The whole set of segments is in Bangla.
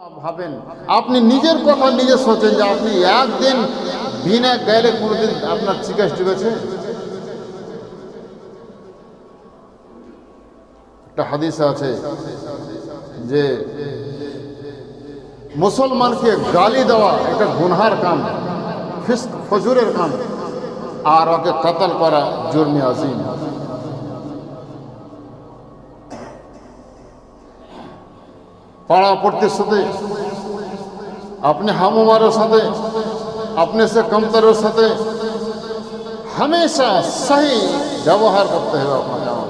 ভাবেন, আপনি নিজের কথা নিজে সোচেন যে আপনি একদিন বিনা গেলে কোনোদিন আপনার চিকাশ ডুবেছে? একটা হাদিস আছে যে মুসলমানকে গালি দেওয়া একটা গুনহার কাম, ফিস্ক ফজুরের কাম, আর ওকে কতল করা জুরমে আজিম। পাড়া পড়তির সাথে, अपने हम उम्र साथे, अपने से कमतरों साथे हमेशा सही व्यवहार करते हुए अपना काम।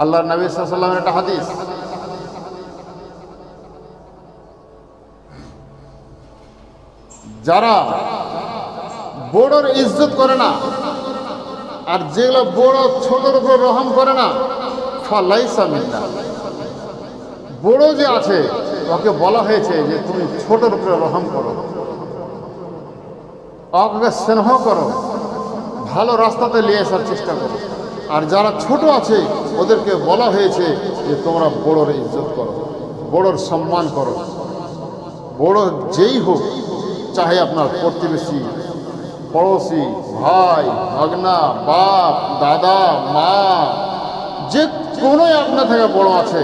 अल्लाह नबी सल्लल्लाहु अलैहि वसल्लम ने हादीस, যারা বড়র ইজ্জত করে না আর যেগুলো বড় ছোটর উপর রহম করে না, ফালাইসা মিন্না। বড় যে আছে ওকে বলা হয়েছে যে তুমি ছোটর উপরে রহম করো, ওকে স্নেহ করো, ভালো রাস্তাতে নিয়ে আসার চেষ্টা করো। আর যারা ছোট আছে ওদেরকে বলা হয়েছে যে তোমরা বড়র ইজ্জত করো, বড়র সম্মান করো। বড় যেই হোক, চাহে আপনার প্রতিবেশী, পড়োশি, ভাই, ভাগনা, বাপ, দাদা, মা, যে কোনোই আপনার থেকে বড় আছে,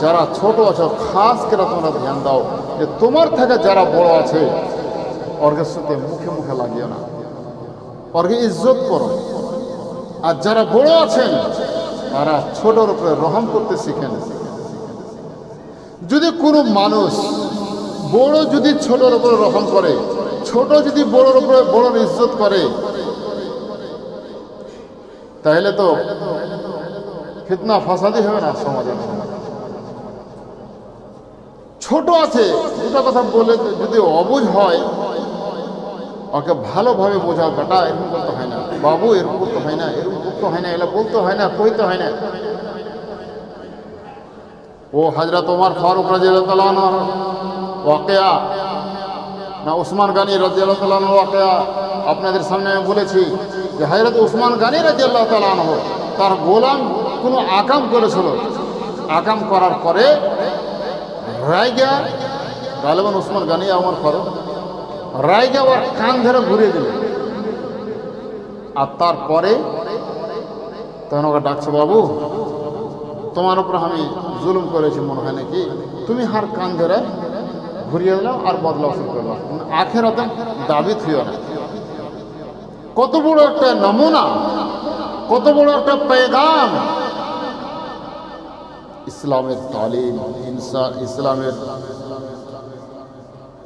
যারা ছোট আছে খাস করে তোমরা ধ্যান দাও যে তোমার থেকে যারা বড় আছে ওর সাথে মুখে মুখে লাগিও না, ওরকে ইজ্জত করো। আর যারা বড় আছেন তারা ছোটর উপরে রহম করতে শিখেন। যদি কোনো মানুষ বড় যদি ছোটর উপরে রহম করে, ছোট যদি বড়র উপরে বড়র ইজ্জত করে, তাহলে তো ফিতনা ফাসাদি হবে না সমাজে। ছোট আছে দুটো কথা বলে যদি অবুঝ হয়, ওকে ভালোভাবে বোঝাও, বেটা এরকম করতে হয় না, বাবু এরকম করতে হয় না, এরকম করতে হয় না, এগুলো বলতে হয় না, কইতে হয় না। ও হযরত ওমর ফারুক রাদিয়াল্লাহু আনহু ওয়াকিয়া না উসমান গনি রাদিয়াল্লাহু আনহু ওয়াকিয়া আপনাদের সামনে আমি বলেছি যে হযরত উসমান গনি রাদিয়াল্লাহু আনহু তার গোলাম কোনো আকাম করেছিল, আকাম করার পরে রায়গা গালেবান উসমান গনি ওমর ফারুক রায়গা ওর কান ধরে ঘুরিয়ে দিল। আর তারপরে তখন ওকে ডাকছে, বাবু তোমার উপর আমি জুলুম করেছি মনে হয় নাকি, তুমি হার কান ধরে ঘুরিয়ে দিলাম আর বদলা ওসুল করলাম, আখেরাতে দাবি থিও না। কত বড় একটা নমুনা, কত বড় একটা পেগাম ইসলামের তালিম, ইসলামের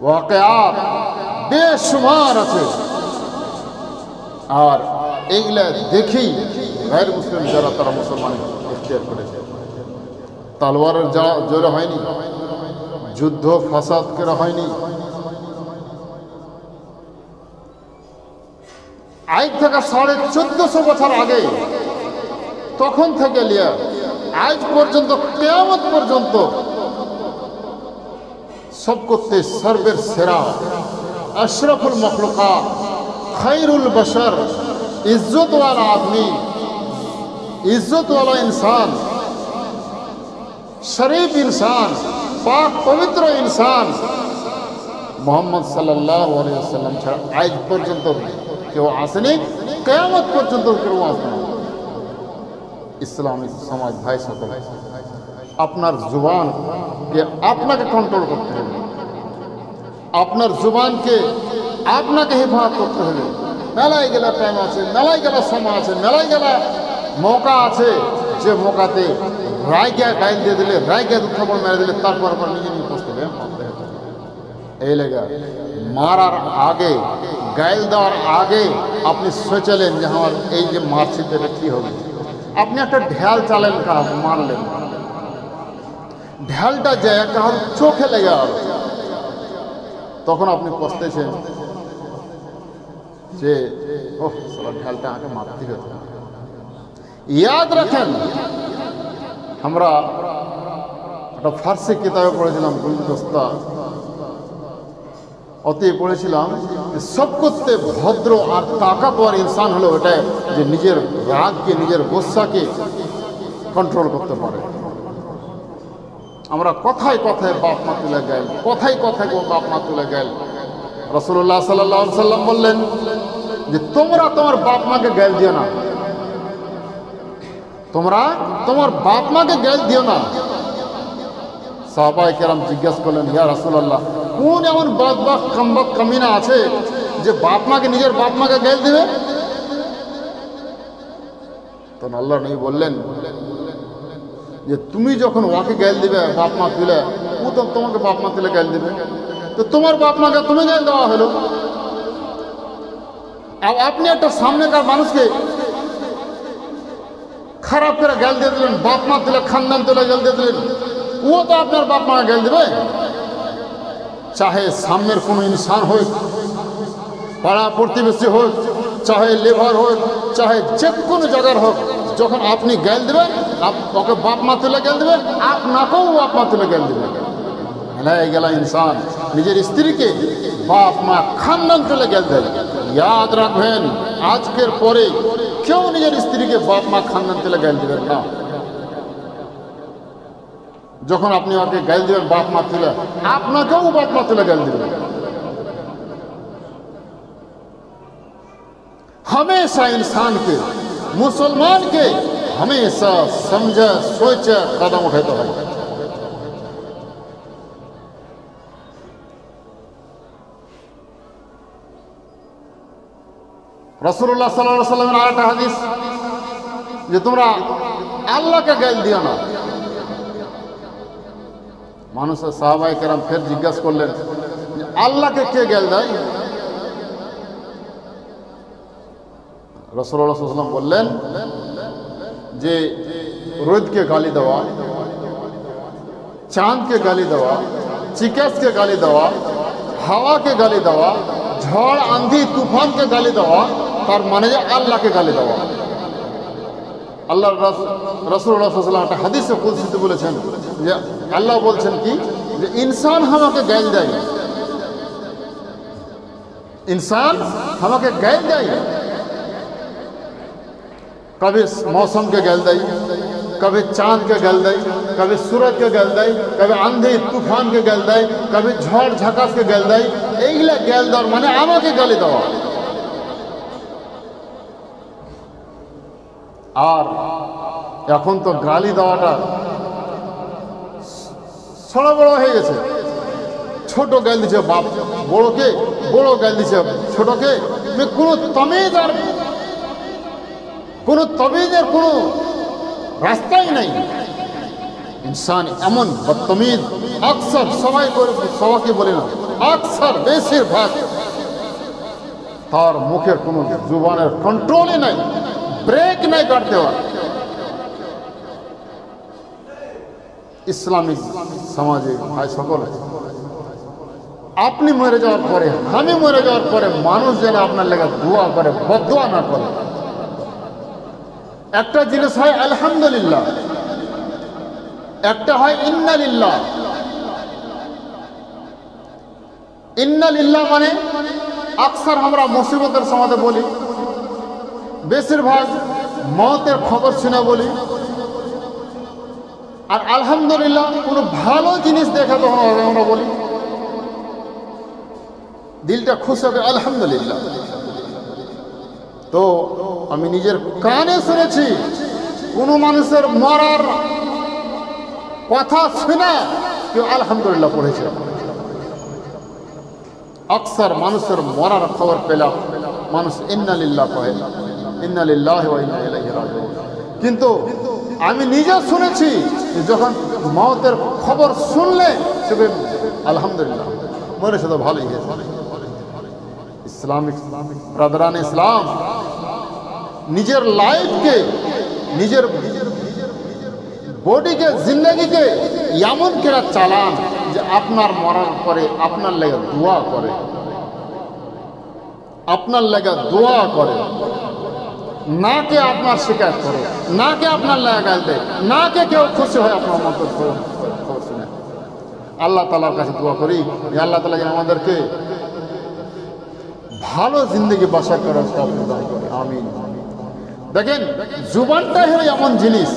ওয়াকিয়াত বেশুমার আছে। আর এইগুলা দেখেই গায়ের মুসলিম যারা তারা মুসলমান ইখতিয়ার করেছে। তলোয়ারের জোরে হয়নি, যুদ্ধ ফাসাদ করা হয়নি। আজ থেকে 1450 বছর আগে, তখন থেকে লিয়া আজ পর্যন্ত কিয়ামত পর্যন্ত সব করতে সর্বের সেরা, अशरफुल मखलूकात, खैरुल बशर, इज्जत वाला आदमी, इज्जत वाला इंसान, शरीफ इंसान, पाक पवित्र इंसान मोहम्मद सल्लल्लाहु अलैहि वसल्लम छाड़ा आज पर्यন্ত কেউ আসেনি, কিয়ামত পর্যন্ত কেউ আসবে না। ইসলামী সমাজ ভাই সকল, আপনার জুবানকে আপনাকে কন্ট্রোল করতে হবে, আপনার জুবানকে আপনাকে হেফাজত করতে হবে। মেলায় গেলা টাইম আছে, মেলায় গেলা সময় আছে, মেলায় গেলা মৌকা আছে, যে মৌকাতে রায়গা গাইল দিয়ে দিলে, রায়গা দুঃখাপড় মেরে দিলে তারপর আবার নিজে নিজে বসতে হবে। এই লেগা মারার আগে, গাইল দেওয়ার আগে আপনি সোচলেন যে আমার এই যে মারছি এটা কী হবে। আপনি একটা ঢেল চালেন, মারলেন, ঢেলটা যায় কারোর চোখে লেগে গেল, তখন আপনি পস্তেছেন যে ওহ সালা ঢেলটা আমাকে মারতে হতো। ইয়াদ রাখেন, আমরা একটা ফার্সি কিতাবে পড়েছিলাম, গুলদস্তা, অতি পড়েছিলাম যে সব করতে ভদ্র আর তাকাতওয়ার ইনসান হলো এটা যে নিজের রাগকে, নিজের গোসাকে কন্ট্রোল করতে পারে। আমরা কথায় কথায় বাপ মা তুলে গেল, কথায় কথায় বাপ মা তুলে গেল। রাসূলুল্লাহ সাল্লাল্লাহু আলাইহি সাল্লাম বললেন যে তোমরা তোমার বাপ মাকে গাল দিও না, তোমরা তোমার বাপ মাকে গাল দিও না। সাহাবায়ে কেরাম জিজ্ঞাসা করলেন, ইয়া রাসূলুল্লাহ, কোন এমন বদবখ কামবক কামিনা আছে যে বাপ মাকে, নিজের বাপ মাকে গাল দিবে? তখন আল্লাহর নবী বললেন যে তুমি যখন ওকে গাল দিবে বাপ মা তুলে, ও তো তোমাকে বাপ মা তুলে গাল দিবে, তো তোমার বাপ মাকে তুমি গাল দেওয়া হলো। আর আপনি একটা সামনেকার মানুষকে খারাপ করে গাল দিয়ে দিলেন, বাপ মা তুলে খানদান তুলে গাল দিয়ে দিলেন, ও তো আপনার বাপ মা গাল দেবে। চাহে সামনের কোনো ইনসান হোক, পাড়া প্রতিবেশী হোক, চাহে লেবার হোক, চাহে যে কোনো জায়গার হোক, যখন আপনি গাল দেবেন, ওকে বাপ মা তুলে গাল দেবেন, আপনাকেও বাপ মা তুলে গাল দেবেন। হেলাই গেলা ইনসান নিজের স্ত্রীকে বাপ মা খানদান তুলে গাল দেয়। ইয়াদ রাখবেন, আজকের পরে কেউ নিজের স্ত্রীকে বাপ মা খানদান তুলে গাল দেবেন না। যখন আপনি ওকে গাল দিবেন বাপ মা তুলে, আপনাকেও বাপ মা তুলে গাল দিবেন। हमेशा इंसान के, मुसलमान के हमेशा समझे सोचे कदम उठाते हैं। রাসূলুল্লাহ সাল্লাল্লাহু আলাইহি ওয়াসাল্লামের আরেকটা হাদিস যে তোমরা আল্লাহকে গাল দিও না। মানুষের সাহাবায়ে কেরাম ফের জিজ্ঞাসা করলেন যে আল্লাহকে কে গাল দেয়? রাসূলুল্লাহ সাল্লাল্লাহু আলাইহি ওয়াসাল্লাম বললেন যে রোদকে গালি দেওয়া, চাঁদকে গালি দেওয়া, চিকাসকে গালি দেওয়া, হাওয়াকে গালি দেওয়া, ঝড় আঁধি তুফানকে গালি দেওয়া, তার মানে যে আল্লাহকে গালি দেওয়া। আল্লাহ রাসূলুল্লাহ সাল্লাল্লাহু আলাইহি ওয়াসাল্লাম একটা হাদিসে কুদসিতে বলেছেন যে আল্লাহ বলছেন কি, যে ইনসান আমাকে গাল দেয়, ইনসান আমাকে গাল দেয়, कभी मौसम के गल दई, कभी चांद के गल दई, कभी सूरज के गल दई, कभी आंधी तूफान के गल दई, कभी झड़ झकास के गल दई। এইগুলা গেল দেওয়ার মানে আমাকে গালি দেওয়া। আর এখন তো গালি দেওয়াটা ছোট বড় হয়ে গেছে। ছোট গাল দিছে বাপ বড়কে, বড় গাল দিছে ছোটকে। কোনো তমিজ আর কোনো তমিজের কোনো রাস্তাই নাই। ইনসান এমন বদতমিজ আকসার, সবাইকে বলে না, আকসার বেশিরভাগ তার মুখের কোনো জুবানের কন্ট্রোলই নাই, ব্রেক নাই কাটতে হয়। ইসলামিক সমাজে ভাই সকল আপনি মরে যাওয়ার পরে, আমি মরে যাওয়ার পরে মানুষ যেন আপনার লেগে দোয়া করে, বদদোয়া না করে। একটা জিনিস হয় আলহামদুলিল্লাহ, একটা হয় ইন্না লিল্লাহ। ইন্না লিল্লাহ মানে আকসার আমরা মুসিবতের সময় বলি, বেশিরভাগ মওতের খবর শুনে বলি। আর আলহামদুলিল্লাহ কোনো ভালো জিনিস দেখে তখন আমরা বলি, দিলটা খুশি হবে আলহামদুলিল্লাহ। তো আমি নিজের কানে শুনেছি কোনো মানুষের মরার কথা শুনে কেউ আলহামদুলিল্লাহ পড়েছে। আকসার মানুষের মরার খবর পেলাম মানুষ ইন্না লিল্লাহ কহে, ইন্না লিল্লাহি ওয়া ইন্না ইলাইহি রাজিউন। কিন্তু আমি নিজে শুনেছি যখন মওতের খবর শুনলে সে আলহামদুলিল্লাহ মরেছে তো ভালোই হয়েছে। ইসলামিক ব্রাদারান ইসলাম নিজের লাইফকে, নিজের বডিকে, জিন্দগিকে এমন করে চালান যে আপনার মরার পরে আপনার লেগে দোয়া করে, আপনার লেগে দোয়া করে, না কে আপনার শিকায়ত করে, না কে আপনার লেগে গাল দেয়, না কে কেউ খুশি হয় আপনার মতো খবর শুনে। আল্লাহ তাআলার কাছে দোয়া করি যে আল্লাহ তাআলা যেন আমাদেরকে ভালো জিন্দগি বাসা করার তৌফিক দান করে, আমিন। দেখেন, জুবানটাই হলো এমন জিনিস,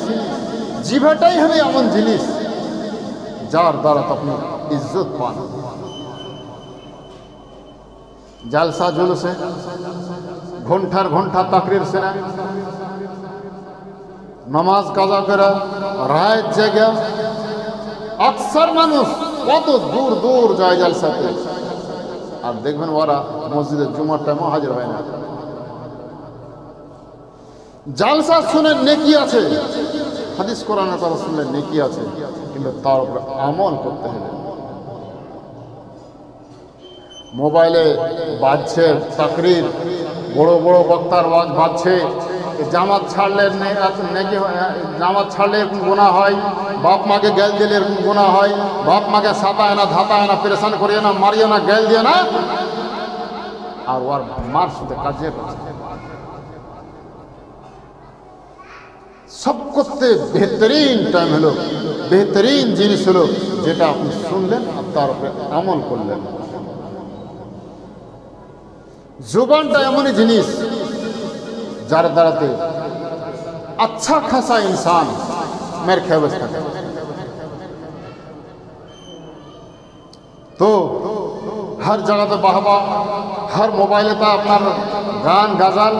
জিভাটাই হলো এমন জিনিস যার দ্বারা আপনি ইজ্জত পান। জালসা জুলুসে ঘন্টার ঘন্টা তাকরির সেনা, নামাজ কাজা করা, রাত জায়গা, আকসার মানুষ কত দূর দূর যায় জালসাতে, আর দেখবেন ওরা মসজিদের জুমার টাইমও হাজির হয় না। জালসা শুনে নেকি আছে, হাদিস কোরআনের কথা শুনলে নেকি আছে, কিন্তু তার উপরে আমল করতে হবে। মোবাইলে বাজছে তাকরির, বড় বড় বক্তার ওয়াজ বাজছে, জামাত ছাড়লে নেকি, জামাত ছাড়লে এরকম গুনাহ হয়, বাপ মাকে গাল দিলে এরকম গুনাহ হয়, বাপ মাকে সাতায় না ধাতায় না, পেরেশান করিয়ে না, মারিয়ে না, গাল দিয়ে না, আর ওর মার সাথে কাজে সব করতে বেহতরিন টাইম হলো, বেহতরিন জিনিস হলো যেটা আপনি শুনলেন আর তার উপরে আমল করলেন। জুবানটা এমনই জিনিস যার দ্বারাতে अच्छा खासा इंसान मेरे ख्याल से तो हर जगह तो बाहबा, हर मोबाइल तो अपना गान गजल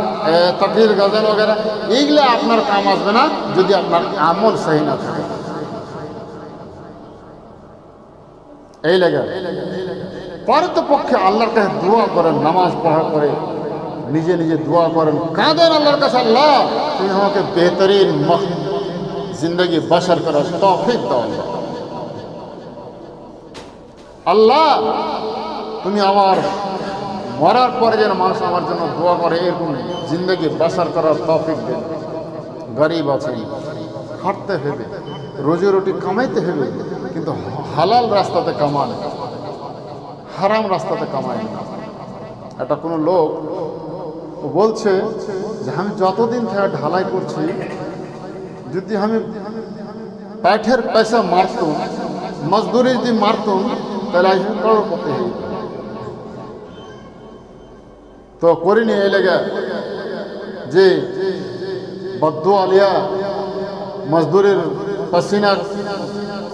तकरीर गजल वगैरह एगले আপনার কাম আসবে না যদি আপনার আমল সহি না থাকে। এই লাগে পারতপক্ষে আল্লাহর কাছে দোয়া করেন, নামাজ পড়া করে নিজে নিজে দোয়া করেন, কাঁদেন আল্লাহর কাছে, আল্লাহ তুমি আমাকে বেহতরিন জিন্দগি বসর করার তৌফিক দাও, আল্লাহ তুমি আমার মরার পরে যেন মানুষ আমার জন্য দোয়া করে এরকম জিন্দগি বসর করার তৌফিক দেন। গরিব আছে, খাটতে হবে, রোজি রুটি কামাইতে হবে, কিন্তু হালাল রাস্তাতে কামান, হারাম রাস্তাতে কামায় না। এটা কোনো লোক বলছে যে আমি যতদিন থেকে ঢালাই করছি, যদি আমি पैठेर पैसा मारतुम, मजदूरी যদি মারতুম তাহলে আমি করোড়পতি হই, তো করিনি। এই লেগে যে बद्दुआ लिया, मजदूरी पसीना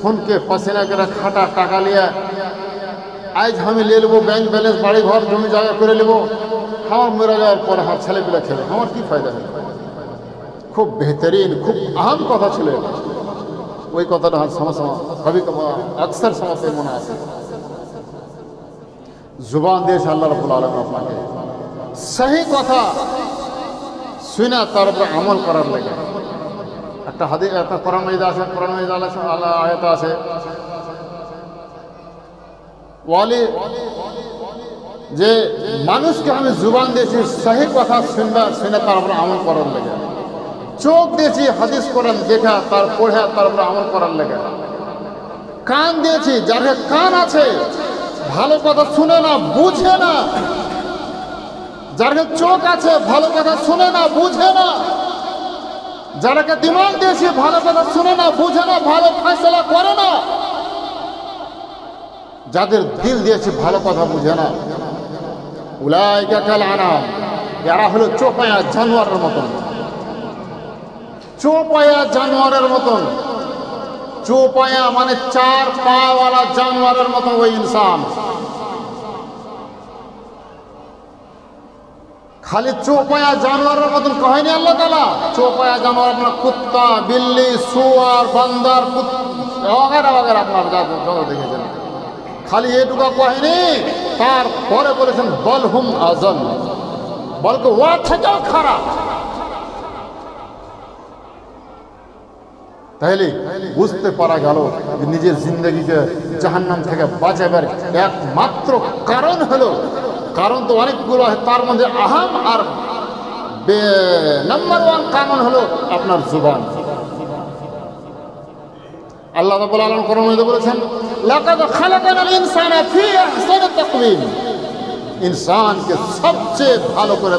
खून के पसीना कर खाटा टाका लिया, आज हमें ले लेबो बैंक बैलेंस बाड़ी घर जमी जायगा करे लेबो, हमार मरा जाओয়ার পর আমার ছেলেপিলা খেলে, আমার কি ফায়দা হবে? খুব বেহতরিন, খুব আহম কথা ছিল। ওই কথাটা কবি আকসার সমাজে মনে আছে। জুবান দিয়েছে আল্লাহ রাব্বুল আলামিন আপনাকে সহি কথা শুনে তার উপরে আমল করার লাগে। একটা হাদিস, একটা কোরআন মাজিদ আছে, কোরআন মাজিদ আল্লাহ আয়াত আছে, ওয়ালি যে মানুষকে আমি জুবান দিয়েছি সহি কথা শুনে তার উপরে আমল করার লাগে, চোখ দিয়েছি হাদিস কোরআন দেখা তার পড়ে তার উপরে আমল করার লাগে, কান দিয়েছি যার কান আছে ভালো কথা শুনে না বুঝে না, যার চোখ আছে ভালো কথা শুনে না বুঝে না, যারাকে দিমাগ দিয়েছি ভালো কথা শুনে না বুঝে না, ভালো ফয়সালা করে না, যাদের দিল দিয়েছি ভালো কথা বুঝে না, উলাইকা কাল আনাম, এরা হলো চোপায়া জানোয়ারের মতন, চোপায়া জানোয়ারের মতন। চোপায়া মানে চার পাওয়ালা জানোয়ারের মতন ওই ইনসান। খালি চোপায়া জানোয়ারের মতন কহেনি আল্লাহ তাআলা, চোপায়া জানোয়ার আপনার কুত্তা, বিল্লি, শুয়ার, বান্দর, ওগেরা ওগেরা আপনার যত দেখেছেন, খালি এটুকু কহেনি, তারপরে বলেছেন বলহুম আজল, বলকে ওয়া থেকেও খারাপ। তাহলে বুঝতে পারা গেল যে নিজের জিন্দগিকে জাহান্নাম থেকে বাঁচাবার একমাত্র কারণ হলো, কারণ তো অনেকগুলো, তার মধ্যে আহাম আর নাম্বার ওয়ান কারণ হলো আপনার জুবান। আল্লাহ রাব্বুল আলামিন কোরআনে মধ্যে বলেছেন লাকাদ খালাকানাল ইনসানা ফি আহসানি তাকওয়িম, ইনসানকে সবচেয়ে ভালো করে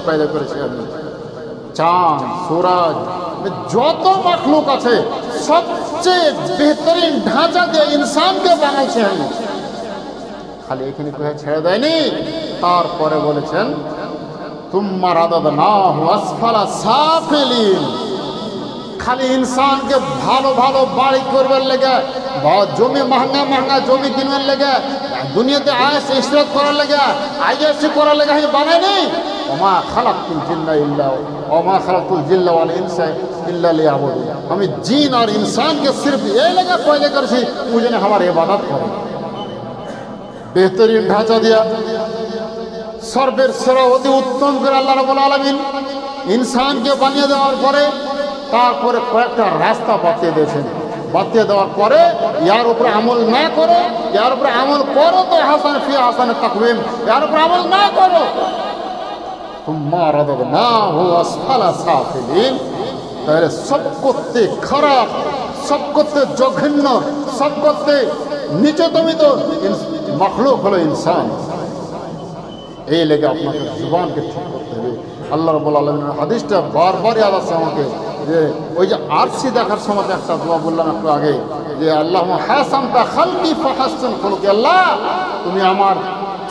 পয়দা করেছি আমি। চাঁদ, সূরজ, যত মাখলুক আছে সবচেয়ে বেহতরিন ঢাঁচা দিয়ে ইনসানকে বানাইছে আমি। খালি এখানে কোথায় ছেড়ে দেয়নি, তারপরে বলেছেন তুম্মা রাদাদনাহু আসফালা সাফিলিন, খালি ইনসানকে ভালো ভালো বাড়ি করবার লেগে জমি महंगा महंगा জমি কিনবার লেগে দুনিয়াতে আয়েশ ইশরাত করার লেগে আইএসি করার লেগে আমি বানাই নেই ওমা খালাকুল জিন্না ইল্লা ওমা খালাকুল জিন্না ওয়াল ইনসা ইল্লা লিয়াবুদুন আমি জিন और इंसान के सिर्फ ये लगा पहले करছি मुझे हमारे इबादत करे बेहतरीन ढांचा दिया सर्वेर सेरा অতি উত্তম করে আল্লাহ রাব্বুল আলামিন ইনসানকে বানিয়ে দেওয়ার পরে তারপরে কয়েকটা রাস্তা বাতিয়ে দিয়েছেন বাতিয়ে দেওয়ার পরে ইয়ার উপরে আমল না করো ইয়ার উপরে আমল করো তো হাসান ফি হাসান তাকওয়িম ইয়ার উপরে আমল না করো তুম্মা রাদাদনাহু আসফালা সাফিলিন তাহলে সব করতে খারাপ সব করতে জঘন্য সব করতে নিচতমিত মখলুক হলো ইনসান এই লেগে আপনাকে জুবানকে ঠিক করতে হবে আল্লাহ রাব্বুল আলামিনের হাদিসটা বারবার ইয়াদ আছে আমাকে যে ওই যে আরশি দেখার সময় একটা দোয়া বললাম একটু আগে যে আল্লাহুম্মা হাসানতা খালকি ফাহাসসিন খুলুকি আল্লাহ তুমি আমার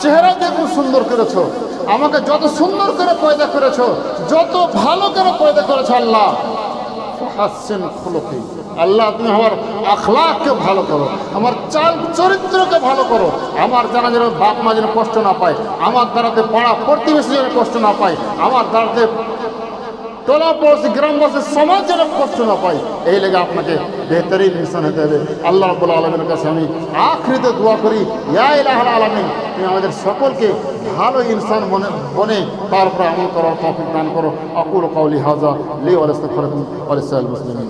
চেহারাকে খুব সুন্দর করেছো আমাকে যত সুন্দর করে পয়দা করেছো যত ভালো করে পয়দা করেছো আল্লাহ ফাহাসসিন খুলুকি আল্লাহ তুমি আমার আখলাককে ভালো করো আমার চাল চরিত্রকে ভালো করো আমার দ্বারা যেন বাপ মা যেন কষ্ট না পায় আমার দ্বারাতে পাড়া প্রতিবেশী যেন কষ্ট না পায় আমার দ্বারাতে টোলা পড়োশি গ্রামবাসী সমাজ যেন কষ্ট না পায় এই লেগে আপনাকে বেহতরিন ইনসান হতে হবে আল্লাহ রাব্বুল আলামিনের কাছে আমি আখিরাতে দোয়া করি ইয়া ইলাহুল আলামিন তুমি আমাদের সকলকে ভালো ইনসান বনে তারপরে আমল করার তৌফিক দান করো আকুলু কাওলি হাযা লি ওয়া লাস্তাগফিরুকা ওয়া লিসাইরিল মুসলিমিন